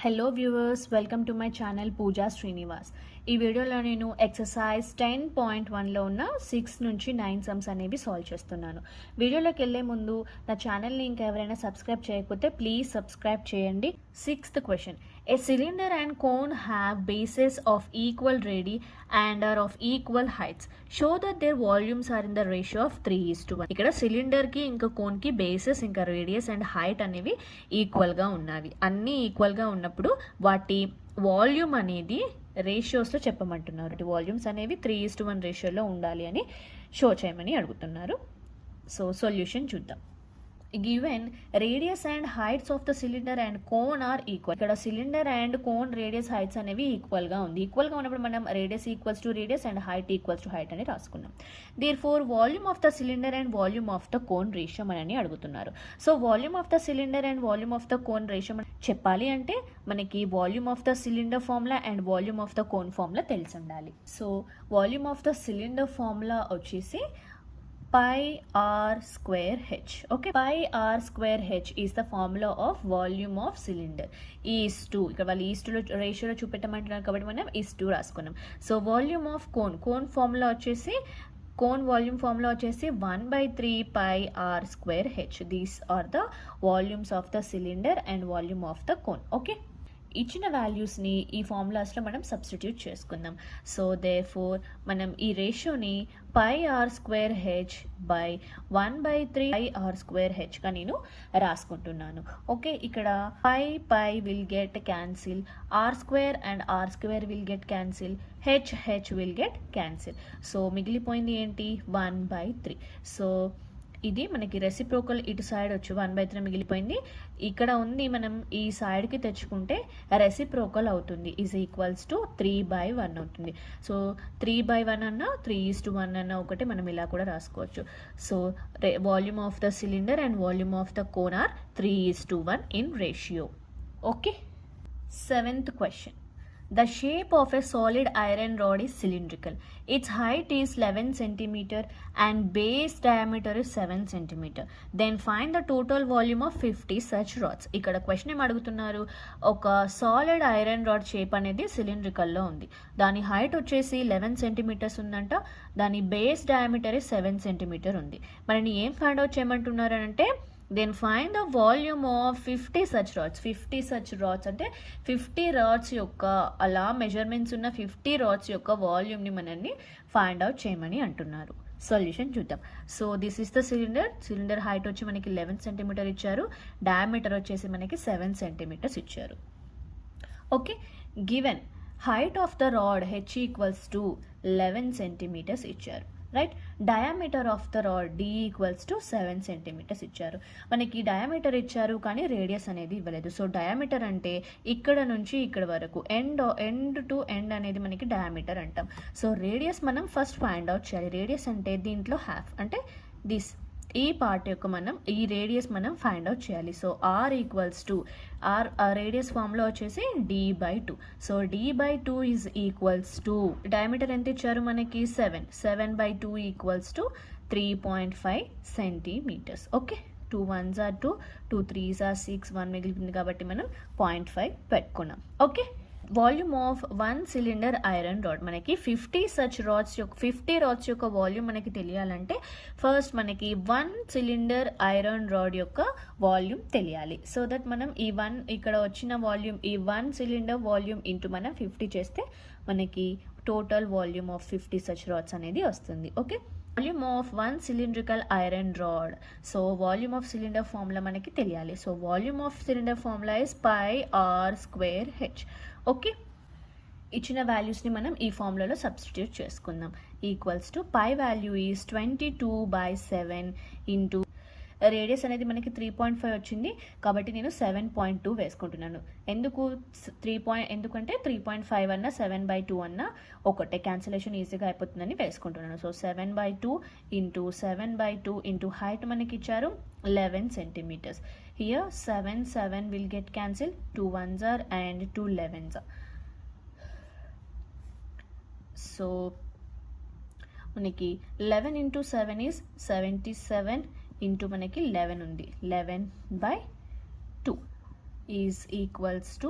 Hello viewers, welcome to my channel Pooja Srinivas. ఈ వీడియోలో నేను ఎక్సర్సైజ్ 10.1లో ఉన్న 6 నుంచి 9 సమ్స్ అనేవి సాల్వ్ చేస్తున్నాను. వీడియోలోకి వెళ్ళే ముందు నా ఛానల్ని ఇంకా ఎవరైనా సబ్స్క్రైబ్ చేయకపోతే ప్లీజ్ సబ్స్క్రైబ్ చేయండి. 6th question. A cylinder and cone have bases of equal radii and are of equal heights. Show that their volumes are in the ratio of 3:1. ఇక్కడ సిలిండర్కి ఇంకా కోన్కి బేసెస్ ఇంకా రేడియస్ అండ్ హైట్ అనేవి ఈక్వల్గా ఉన్నవి. అన్నీ ఈక్వల్గా ఉన్నప్పుడు వాటి వాల్యూమ్ అనేది రేషియోస్లో చెప్పమంటున్నారు. వాల్యూమ్స్ అనేవి 3:1 రేషియోలో ఉండాలి అని షో చేయమని అడుగుతున్నారు. సో సొల్యూషన్ చూద్దాం. Given radius and heights of the cylinder and cone are equal. ఇక్కడ cylinder and cone radius heights అనేవి ఈక్వల్గా ఉంది. ఈక్వల్గా ఉన్నప్పుడు మనం radius equals to radius and height equals to height అని రాసుకున్నాం. Therefore volume of the cylinder and volume of the cone ratio అని అడుగుతున్నారు. So volume of the cylinder and volume of the cone ratio చెప్పాలి అంటే మనకి volume of the cylinder formula and volume of the cone formula తెలిసి ఉండాలి. So volume of the cylinder formula వచ్చేసి pi r square h. Okay, pi r square h is the formula of volume of cylinder. Is 2. ఇక్కడ వాళ్ళు is టూలో రేషియోలో చూపెట్టమంటున్నారు కాబట్టి మనం is 2 రాసుకున్నాం. So volume of cone formula వచ్చేసి కోన్ వాల్యూమ్ ఫార్ములా వచ్చేసి 1/3 pi r square h. These are the volumes of the cylinder and volume of the cone. Okay, ఇచ్చిన వాల్యూస్ని ఈ ఫార్ములాస్లో మనం సబ్స్టిట్యూట్ చేసుకుందాం. సో దేర్ఫోర్ మనం ఈ రేషియోని pi r square h by 1/3 pi r square hగా నేను రాసుకుంటున్నాను. Okay, ఇక్కడ pi will get cancel, r square and r square will get cancel, h will get cancel. So మిగిలిపోయింది ఏంటి 1/3. సో ఇది మనకి రెసిప్రోకల్ ఇటు సైడ్ వచ్చి 1/3 మిగిలిపోయింది. ఇక్కడ ఉంది మనం ఈ సైడ్కి తెచ్చుకుంటే రెసిప్రోకల్ అవుతుంది. ఈజ్ ఈక్వల్స్ టు 3/1 అవుతుంది. సో 3/1 అన్నా 3:1 అన్నా ఒకటి, మనం ఇలా కూడా రాసుకోవచ్చు. So volume of the cylinder and volume of the cone are 3:1 in ratio. Okay, 7th question. The shape of a solid iron rod is cylindrical. Its height is 11 cm and base diameter is 7 cm. Then find the total volume of 50 such rods. ఇక్కడ question ఏం అడుగుతున్నారు, ఒక solid iron rod shape అనేది సిలిండ్రికల్లో ఉంది. దాని height వచ్చేసి 11 centimetres ఉందంట, దాని బేస్ డయామీటర్ 7 సెంటీమీటర్ ఉంది. మరి ఏం ఫైండ్ అవుట్ చేయమంటున్నారు అంటే then find the volume of 50 such rods. 50 such rods అంటే 50 rods యొక్క అలా మెజర్మెంట్స్ ఉన్న 50 rods యొక్క వాల్యూమ్ని మనల్ని ఫైండ్ అవుట్ చేయమని అంటున్నారు. సొల్యూషన్ చూద్దాం. So this is the cylinder height వచ్చి మనకి 11 సెంటీమీటర్ ఇచ్చారు, డయామీటర్ వచ్చేసి మనకి 7 సెంటీమీటర్స్ ఇచ్చారు. Okay, given height of the rod h equals to 11 centimetres ఇచ్చారు. Right, diameter of the rod d equals to 7 centimetres ఇచ్చారు. మనకి డయామీటర్ ఇచ్చారు కానీ రేడియస్ అనేది ఇవ్వలేదు. సో డయామీటర్ అంటే ఇక్కడ నుంచి ఇక్కడ వరకు, ఎండ్ టు ఎండ్ అనేది మనకి డయామీటర్ అంటాం. సో రేడియస్ మనం ఫస్ట్ ఫైండ్ అవుట్ చేయాలి. రేడియస్ అంటే దీంట్లో హాఫ్, అంటే దిస్ ఈ పార్ట్ యొక్క ఈ రేడియస్ మనం ఫైండ్ అవుట్ చేయాలి. So r equals to radius ఫామ్లో వచ్చేసి d/2. So d/2 is equals to diameter ఎంత ఇచ్చారు మనకి 7/2 equals to 3.5 centimetres. Okay, 2 1s are 2, 2 3s are 6, 1 మిగిలింది కాబట్టి మనం 0.5 పెట్టుకున్నాం. Okay, volume of 1 cylinder iron rod మనకి 50 రాడ్స్ యొక్క వాల్యూమ్ మనకి తెలియాలంటే ఫస్ట్ మనకి 1 సిలిండర్ ఐరన్ రాడ్ యొక్క వాల్యూమ్ తెలియాలి. సో దట్ మనం ఈ 1 ఇక్కడ వచ్చిన వాల్యూమ్, ఈ 1 సిలిండర్ వాల్యూమ్ ఇంటూ మనం 50 చేస్తే మనకి total volume of 50 such rods అనేది వస్తుంది. Okay, volume of 1 cylindrical iron rod. So volume of cylinder formula మనకి తెలియాలి. So volume of cylinder formula is pi r square h. Okay, ఇచ్చిన వాల్యూస్ని మనం ఈ ఫార్ములాలో సబ్స్టిట్యూట్ చేసుకుందాం. Equals to pi value is 22/7 into radius అనేది మనకి 3.5 వచ్చింది కాబట్టి నేను 7.2 వేసుకుంటున్నాను. ఎందుకంటే 3.5 అన్నా 7/2 అన్నా ఒకటే, క్యాన్సిలేషన్ ఈజీగా అయిపోతుందని వేసుకుంటున్నాను. సో 7/2 ఇంటూ 7/2 ఇంటూ హైట్ మనకి ఇచ్చారు 11 centimetres. Here 7 will get cancel, 2 1s are and 2 11s are. So మనకి 11 ఇంటూ 7 ఈజ్ 77 ఇంటూ మనకి 11 ఉంది, 11/2 is equals to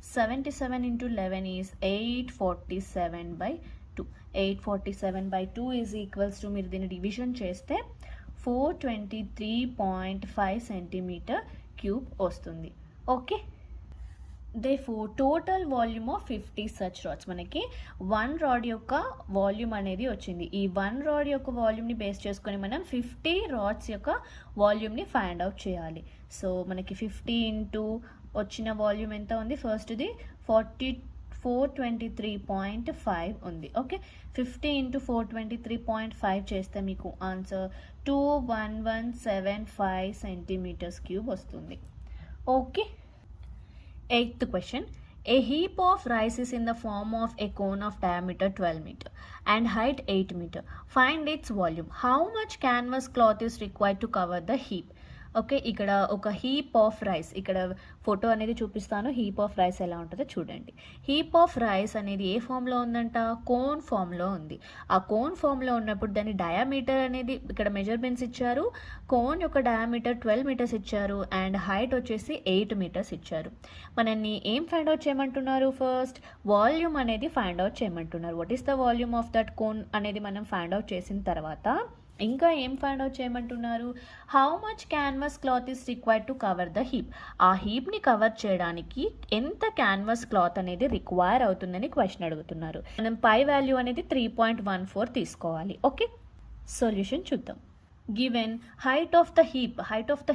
77 into 11 is 847 by 2. 847 by 2 is equals to మీరు దీన్ని డివిజన్ చేస్తే 423.5 సెంటీమీటర్ క్యూబ్ వస్తుంది. Okay, therefore total volume of 50 such rods. మనకి 1 rod యొక్క volume అనేది వచ్చింది. ఈ 1 రాడ్ యొక్క వాల్యూమ్ని బేస్ చేసుకొని మనం 50 రాడ్స్ యొక్క వాల్యూమ్ని ఫైండ్ అవుట్ చేయాలి. సో మనకి 50 ఇంటూ వచ్చిన వాల్యూమ్ ఎంత ఉంది, ఫస్ట్ది 423.5 ఉంది. ఓకే, 50 ఇంటూ 423.5 చేస్తే మీకు ఆన్సర్ 21175 సెంటీమీటర్స్ క్యూబ్ వస్తుంది. Okay, 8th question. A heap of rice is in the form of a cone of diameter 12 meter and height 8 meter. Find its volume. How much canvas cloth is required to cover the heap? Okay, ఇక్కడ ఒక heap of rice, ఇక్కడ photo అనేది చూపిస్తాను. Heap of rice ఎలా ఉంటుందో చూడండి. Heap of rice అనేది ఏ ఫామ్లో ఉందంట, కోన్ ఫామ్లో ఉంది. ఆ కోన్ ఫామ్లో ఉన్నప్పుడు దాని డయామీటర్ అనేది ఇక్కడ మెజర్మెంట్స్ ఇచ్చారు. కోన్ యొక్క డయామీటర్ 12 మీటర్స్ ఇచ్చారు అండ్ హైట్ వచ్చేసి 8 మీటర్స్ ఇచ్చారు. మనల్ని ఏం ఫైండ్ అవుట్ చేయమంటున్నారు, ఫస్ట్ వాల్యూమ్ అనేది ఫైండ్ అవుట్ చేయమంటున్నారు. What is the volume of that cone అనేది మనం ఫైండ్ అవుట్ చేసిన తర్వాత ఇంకా ఏం ఫైండ్ అవుట్ చేయమంటున్నారు, how much canvas cloth is required to cover the heap. ఆ హీప్ని కవర్ చేయడానికి ఎంత క్యాన్వాస్ క్లాత్ అనేది రిక్వైర్ అవుతుందని క్వశ్చన్ అడుగుతున్నారు. మనం పై వాల్యూ అనేది 3.14 తీసుకోవాలి. ఓకే, సొల్యూషన్ చూద్దాం. Given height of the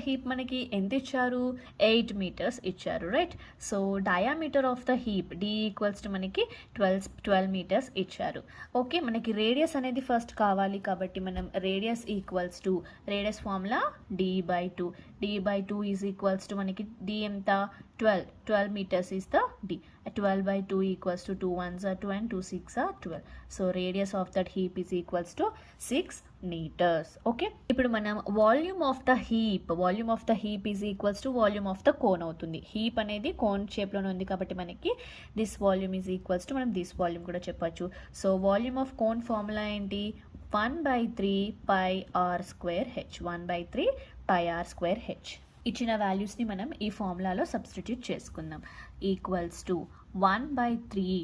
heap మనకి ఎంత ఇచ్చారు, 8 మీటర్స్ ఇచ్చారు, right. So diameter of the heap D equals to మనకి 12 మీటర్స్ ఇచ్చారు. ఓకే, మనకి రేడియస్ అనేది ఫస్ట్ కావాలి కాబట్టి మనం radius equals to radius formula d/2. d/2 is equals to మనకి d ఎంత, 12 meters is the d. 12/2 equals to 2 1s are 2 and 2 6 are 12. So radius of that heap is equals to 6 meters. Okay, ఇప్పుడు మనం volume of the heap is equals to volume of the cone అవుతుంది. Heap అనేది cone షేప్లోనే ఉంది కాబట్టి మనకి this volume is equals to మనం this volume కూడా చెప్పచ్చు. So volume of cone formula ఏంటి, 1/3 pi r square h. 1/3 pi r square h. ఇచ్చిన వాల్యూస్ని మనం ఈ ఫార్ములాలో సబ్స్టిట్యూట్ చేసుకుందాం. Equals to 1/3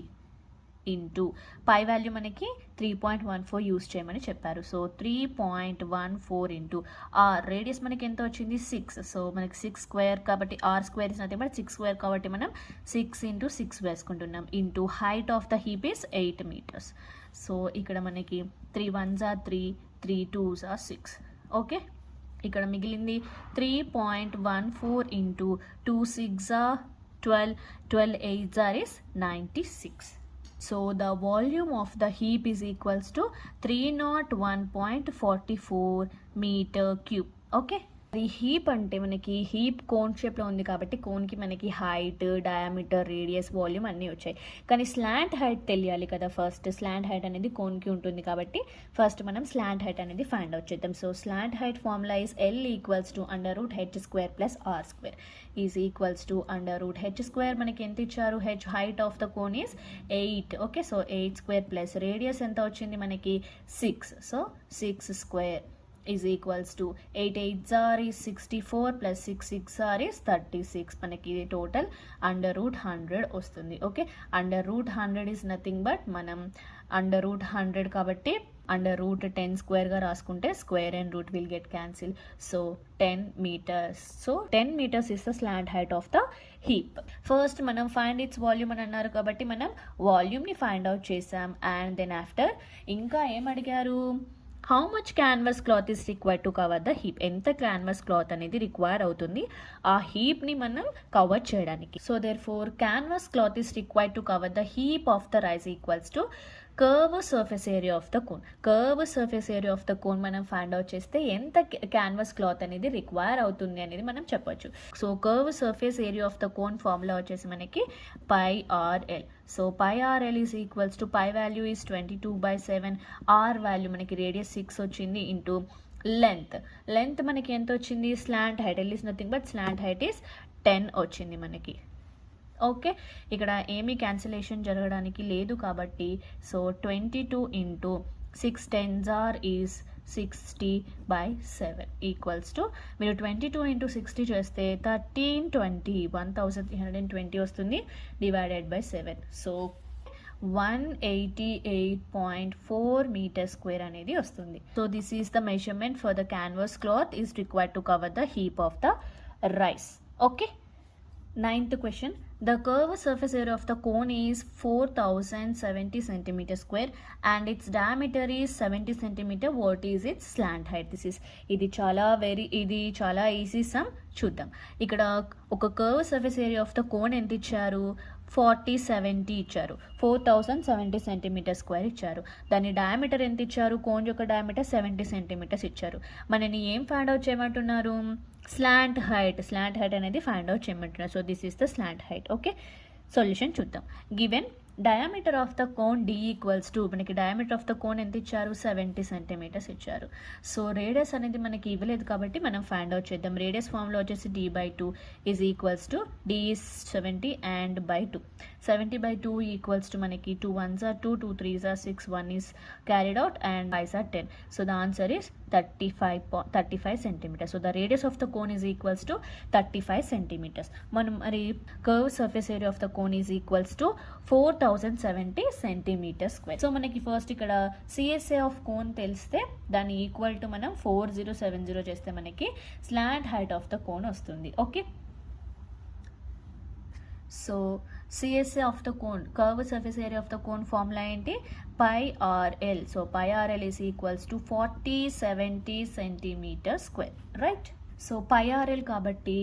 into pi value మనకి 3.14 యూస్ చేయమని చెప్పారు. సో 3.14 ఇంటూ ఆర్ రేడియస్ మనకి ఎంత వచ్చింది, 6. సో మనకి 6 స్క్వేర్ కాబట్టి R square is nothing but 6 square కాబట్టి మనం 6 ఇంటూ 6 వేసుకుంటున్నాం. Into height of the heap is 8 metres. So ఇక్కడ మనకి 3 1s are 3, 3 2s are 6. Okay, ఇక్కడ మిగిలింది 3.14 into 2 6 are 12, 12 8s are is 96. So the volume of the heap is equals to 301.44 meter cube. Okay, ఈ heap అంటే మనకి heap cone షేప్లో ఉంది కాబట్టి కోన్కి మనకి హైట్, డయామీటర్, రేడియస్, వాల్యూమ్ అన్నీ వచ్చాయి. కానీ స్లాంట్ హైట్ తెలియాలి కదా. ఫస్ట్ స్లాంట్ హైట్ అనేది కోన్కి ఉంటుంది కాబట్టి ఫస్ట్ మనం స్లాంట్ హైట్ అనేది ఫైండ్ అవుట్ చేద్దాం. So slant height formula is L equals to √h² plus r² is equals to √h². మనకి ఎంత ఇచ్చారు, h height of the cone is 8. Okay, so 8² plus radius ఎంత వచ్చింది మనకి 6. So 6 square is equals to 8 8s are is 64 plus 6 6 are is 36. మనకి total √100 వస్తుంది. Okay, √100 is nothing but మనం √100 కాబట్టి √10 స్క్వేర్గా రాసుకుంటే square and root will get cancel. So 10 meters. So 10 meters is the slant height of the heap. First మనం find its volume అని అన్నారు కాబట్టి మనం వాల్యూమ్ని ఫైండ్ అవుట్ చేసాం. అండ్ దెన్ ఆఫ్టర్ ఇంకా ఏం అడిగారు, how much canvas cloth is required to cover the heap. ఎంత క్యాన్వాస్ క్లాత్ అనేది రిక్వైర్ అవుతుంది ఆ హీప్ని మనం కవర్ చేయడానికి. So therefore canvas cloth is required to cover the heap of the rice equals to curve surface area of the cone. Curve surface area of the cone మనం find out చేస్తే ఎంత canvas cloth అనేది require అవుతుంది అనేది మనం చెప్పొచ్చు. So curve surface area of the cone formula వచ్చేసి మనకి πRL. So πRL is equals to pi value is 22/7, R value మనకి రేడియస్ 6 వచ్చింది ఇంటూ లెంత్ మనకి ఎంత వచ్చింది, slant height, L is nothing but slant height is 10 వచ్చింది మనకి. Okay, ఇక్కడ ఏమీ క్యాన్సిలేషన్ జరగడానికి లేదు కాబట్టి so 22 into 6 10s are is 60/7 equals to మీరు 22 ఇంటూ 60 చేస్తే 1320 వస్తుంది divided by 7. So 188.4 metre square అనేది వస్తుంది. So this is the measurement for the canvas cloth is required to cover the heap of the rice. Okay. 9th question. The curved surface area of the cone is 4070 centimeter square and its diameter is 70 centimeter. What is its slant height? ఇది చాలా easy some. చూద్దాం. ఇక్కడ ఒక curve surface area of the cone ఎంత ఇచ్చారు? 4070 ఇచ్చారు. 4070 centimetre square ఇచ్చారు. దాని డయామీటర్ ఎంత ఇచ్చారు? కోన్ యొక్క డయామీటర్ 70 సెంటీమీటర్స్ ఇచ్చారు. మనని ఏం ఫైండ్ అవుట్ చేయమంటున్నారు? స్లాంట్ హైట్ అనేది ఫైండ్ అవుట్ చేయమంటున్నారు. So this is the slant height. Okay. Solution చూద్దాం. Given diameter of the cone D equals to, మనకి డయామీటర్ ఆఫ్ ద కోన్ ఎంత ఇచ్చారు? 70 సెంటీమీటర్స్ ఇచ్చారు. సో రేడియస్ అనేది మనకి ఇవ్వలేదు కాబట్టి మనం ఫైండ్ అవుట్ చేద్దాం. రేడియస్ ఫామ్లో వచ్చేసి D/2 is equals to D is 70 and by 2. 70/2 equals to మనకి 2 1s are 2, 2 3s are 6, 1 is carried out and 5s are 10. So the answer is 35 centimeters. So the radius of the cone is equals to 35 centimeters. మనం మరి curved surface area of the cone is equals to 4070 centimeters square. So మనకి first ఇక్కడ CSA of cone తెలిస్తే దాన్ని equal to మనం 4070 చేస్తే మనకి slant height of the cone వస్తుంది. Okay. So CSA of the cone, curved surface area of the cone formula ఏంటి? πRL. So πRL is equals to 4070 centimeter square, right? So πRL కాబట్టి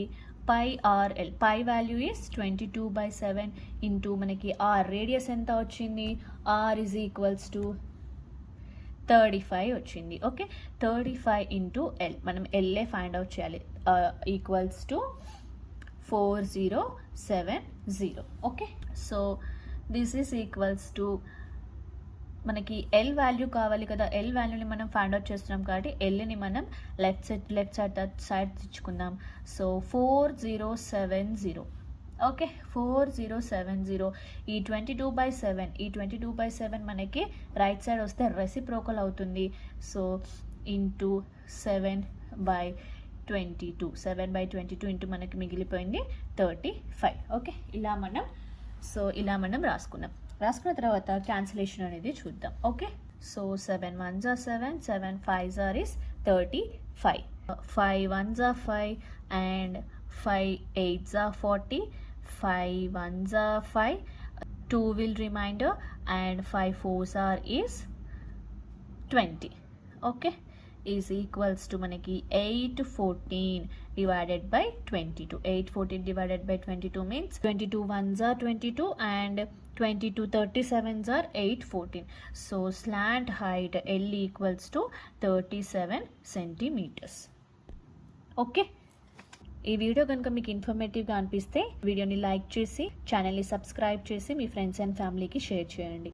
πRL, π value is 22/7 into మనకి R radius ఎంత వచ్చింది? R is equals to 35 వచ్చింది. Okay. 35 into L, మనం LA find out చేయాలి. Equals to 4070. Okay. So this is equals to మనకి L value కావాలి కదా. ఎల్ వాల్యూని మనం ఫైండ్ అవుట్ చేస్తున్నాం కాబట్టి ఎల్ని మనం లెఫ్ట్ సైడ్ తెచ్చుకుందాం. సో 4070. ఓకే. 4070 ఈ 22/7 మనకి రైట్ సైడ్ వస్తే రెసిప్రోకల్ అవుతుంది. సో ఇంటూ 7/22 ఇంటూ మనకి మిగిలిపోయింది 35. ఓకే. ఇలా మనం రాసుకున్న తర్వాత క్యాన్సిలేషన్ అనేది చూద్దాం. Okay. So 7 1s are 7, 7 5s are is 35, 5 1s are 5 and 5 8s are 40, 5 1s are 5, 2 will remainder and 5 4s are is 20. Okay. is equals to మనకి 814 divided by 22. 814 divided by 22 means 22 1s are 22 and 22 37s are 814. So slant height L equals to 37 centimeters. Okay. ఈ video కనుక మీకు ఇన్ఫర్మేటివ్గా అనిపిస్తే వీడియోని like చేసి ఛానల్ని subscribe చేసి మీ friends and ఫ్యామిలీకి షేర్ చేయండి.